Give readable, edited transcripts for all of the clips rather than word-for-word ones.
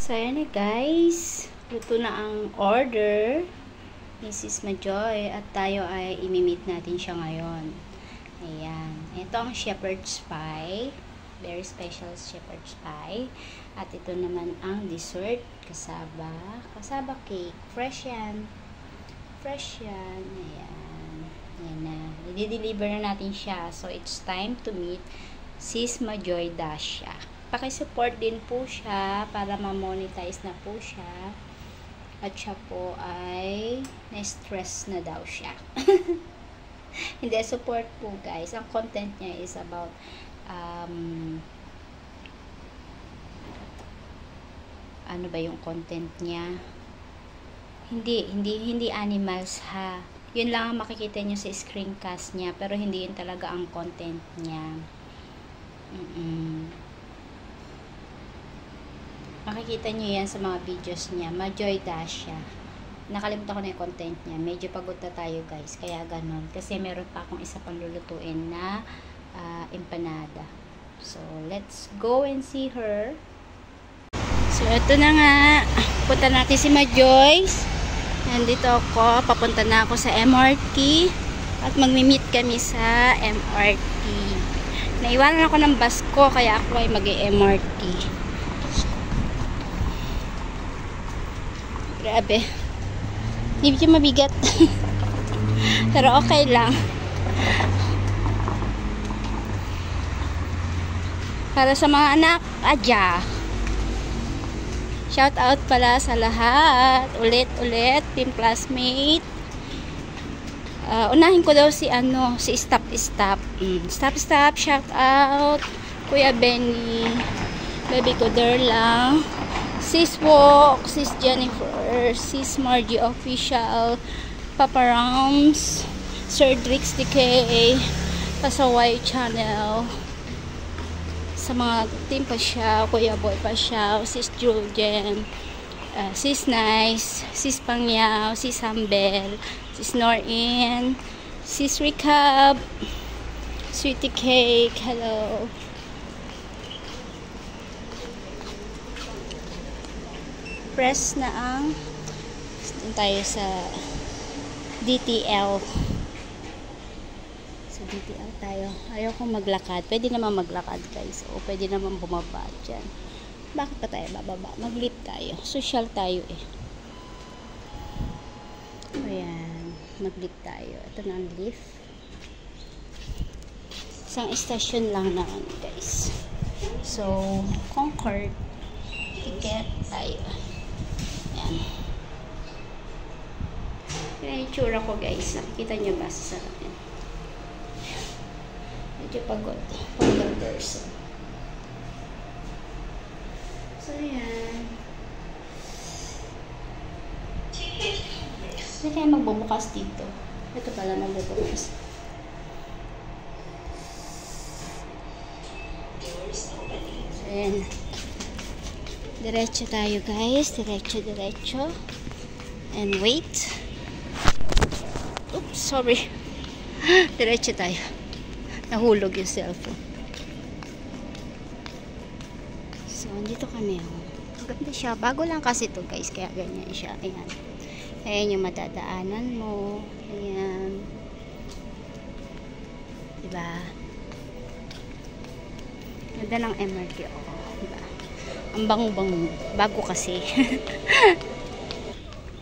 So, ayan na guys. Luto na ang order ni Sis Majoy at tayo ay imimit natin siya ngayon. Ayan. Ito ang shepherd's pie. Very special shepherd's pie. At ito naman ang dessert. Kasaba cake. Fresh yan. Fresh yan. Ayan. Ayan na. I-deliver na natin siya. So, it's time to meet Sis Majoy Dasha. Pakisupport din po siya para ma-monetize na po siya. At siya po ay na-stress na daw siya. Hindi, support po guys. Ang content niya is about ano ba yung content niya? Hindi animals ha. Yun lang ang makikita niyo sa screencast niya, pero hindi yun talaga ang content niya. Makikita nyo yan sa mga videos niya. Majoy Dasha. Nakalimutan ko na yung content niya. Medyo pagod na tayo guys. Kaya ganon. Kasi meron pa akong isa pang lulutuin na empanada. So, let's go and see her. So, ito na nga. Punta natin si Majoy. Nandito ako. Papunta na ako sa MRT. At magmi-meet kami sa MRT. Naiwanan ako ng bus ko. Kaya ako ay mag-MRT. Grabe. Hindi mabigat. Pero okay lang. Para sa mga anak, adya. Shout out pala sa lahat. Ulit, team classmate. Unahin ko daw si Stop. Stop, shout out. Kuya Benny. Baby ko lang. Sis Walk, Sis Jennifer, Sis Margie Official, Papa Rams, Sir Drix DK, Pasaway Channel, sa mga team pa siya, Kuya Boy pa siya, Sis Julien, Sis Nice, Sis Pangyaw, Sis Hambel, Sis Norin, Sis Recap, Sweetie Cake, hello. Press na ang tayo sa DTL. Sa DTL tayo. Ayaw kong maglakad. Pwede naman maglakad guys. O pwede naman bumaba dyan. Bakit pa tayo bababa? Mag-lift tayo. Social tayo eh. Ayan. Mag-lift tayo. Ito na ang lift. Isang station lang naman guys. So, Concord. Ticket tayo. Yan yung tsura ko guys. Nakikita nyo ba sa akin? Medyo pagod person. So yan. Hindi tayo magbubukas dito. Ito pala magbubukas. So yan. Diretso tayo guys. Diretso. And wait. Oops, sorry. Diretso tayo. Nahulog yung cellphone. So, dito kami. Maganda siya. Bago lang kasi to guys. Kaya ganyan siya. Ayan. Ayan yung madadaanan mo. Ayan. Diba? Ganda ng MRT. Oh, diba? Ang bango-bango. Bago kasi.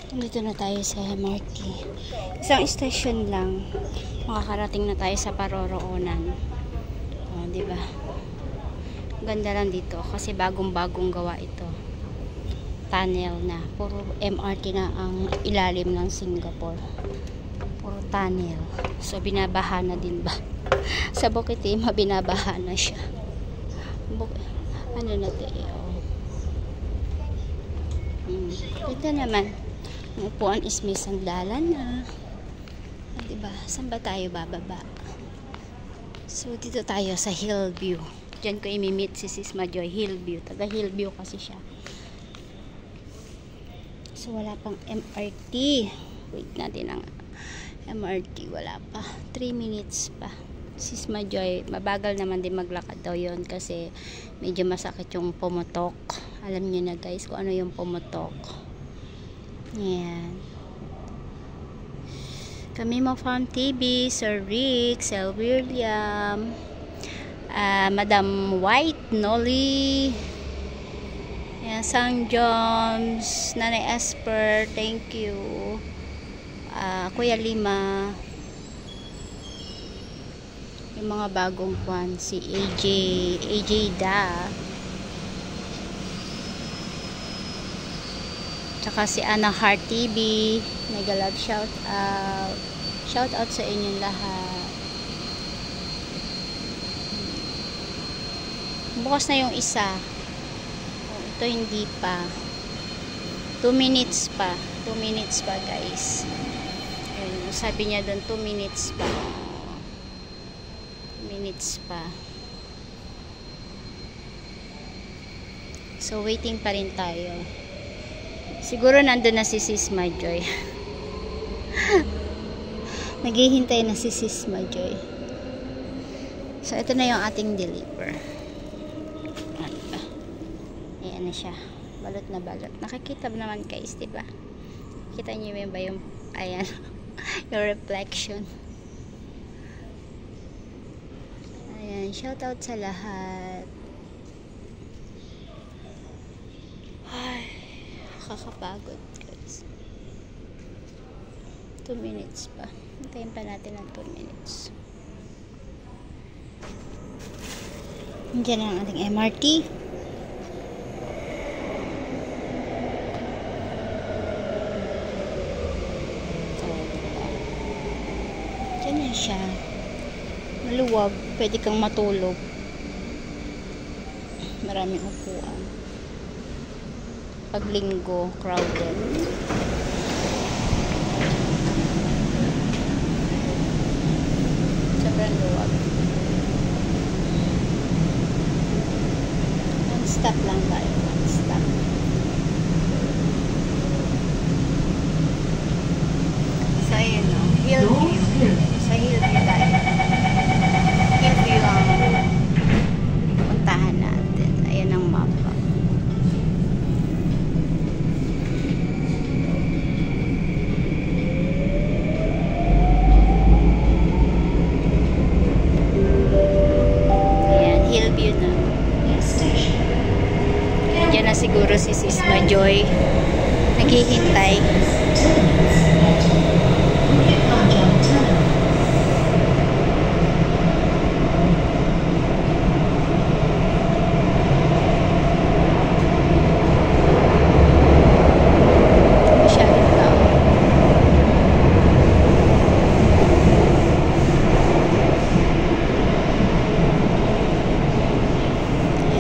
Dito na tayo sa MRT. Isang station lang. Makakarating na tayo sa paroroonan. O, diba? Ganda lang dito. Kasi bagong-bagong gawa ito. Tunnel na. Puro MRT na ang ilalim ng Singapore. Puro tunnel. So, binabaha na din ba? Sa Bukit Timah, binabaha na siya. Ano na tayo? Ganda naman. Ang upuan is may sandalan na. Diba? Saan ba tayo bababa? So, dito tayo sa Hillview. Diyan ko imimit si Sis Majoy. Hillview. Taga Hillview kasi siya. So, wala pang MRT. Wait natin ang MRT. Wala pa. 3 minutes pa. Sis Majoy, mabagal naman din maglakad daw yon kasi medyo masakit yung pumutok. Alam niyo na guys kung ano yung pumutok. Yan. Kami mo Farm TV, Sir Rick, Sir William, Madam White, Nolly, yan, Sang Jones, Nanay Esper, thank you, Kuya Lima, yung mga bagong kwan, si AJ Da, tsaka si Anna Heart TV, nag-love shout out sa inyong lahat. Bukas na yung isa. Ito hindi pa. 2 minutes pa. 2 minutes pa guys. Ayun, sabi niya doon 2 minutes pa. 2 minutes pa. So waiting pa rin tayo. Siguro nandun na si Sis Majoy. Naghihintay na si Sis Majoy. So ito na yung ating deliver. Ayan na siya. Balot na balot. Nakikita naman guys, diba? Kita niyo ba yung, ayan, yung reflection. Ayan, shout out sa lahat. Ay, kakapagod guys. 2 minutes pa. Hintayin pa natin ng 2 minutes. Diyan ang ating MRT. Diyan na siya. Maluwag. Pwede kang matulog. Maraming upuan. Pag linggo, crowded. Sobrang luwag. One stop lang tayo. One stop. So, ayun o. Hillview. Sa Hillview tayo. Hillview ang puntahan natin. Ayan ang mapa. Hillview na. Yes. Diyan na siguro si Sis Majoy. Naghihintay. Masyadong tao.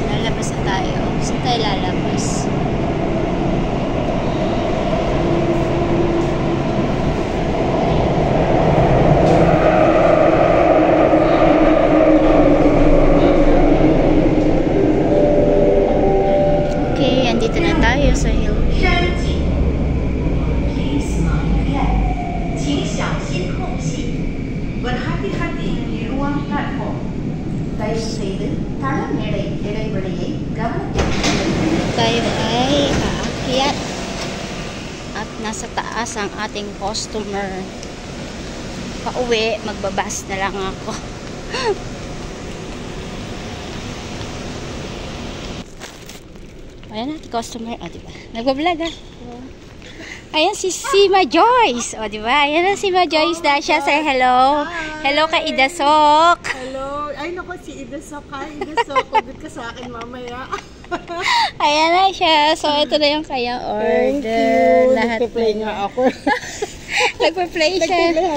Lalabas na tayo. Saan tayo lalabas? Okay, andito na tayo sa Hillview. berhati-hati di ruang platform. Daya செய்து தள மேடை இடைவெளியை கவனத்தில் Tayo ay aakyat at nasa taas ang ating customer. Pauwi, magbabas na lang ako. Ayan natin customer, o diba? Nagbablog ah. Ayan si Sima Joyce, o diba? Ayan na si Sima Joyce na siya. Say hello. Hi. Hello kay Ida Sok. Hello. Ay, naku, si Ida Sok. Hi, Ida Sok. Kubit ka sa akin mamaya. Ayan na siya. So, ito na yung kayang order. Thank you. Lahat Nagpe-play na nga yun. ako. Nagpe-play siya. Nagpe-play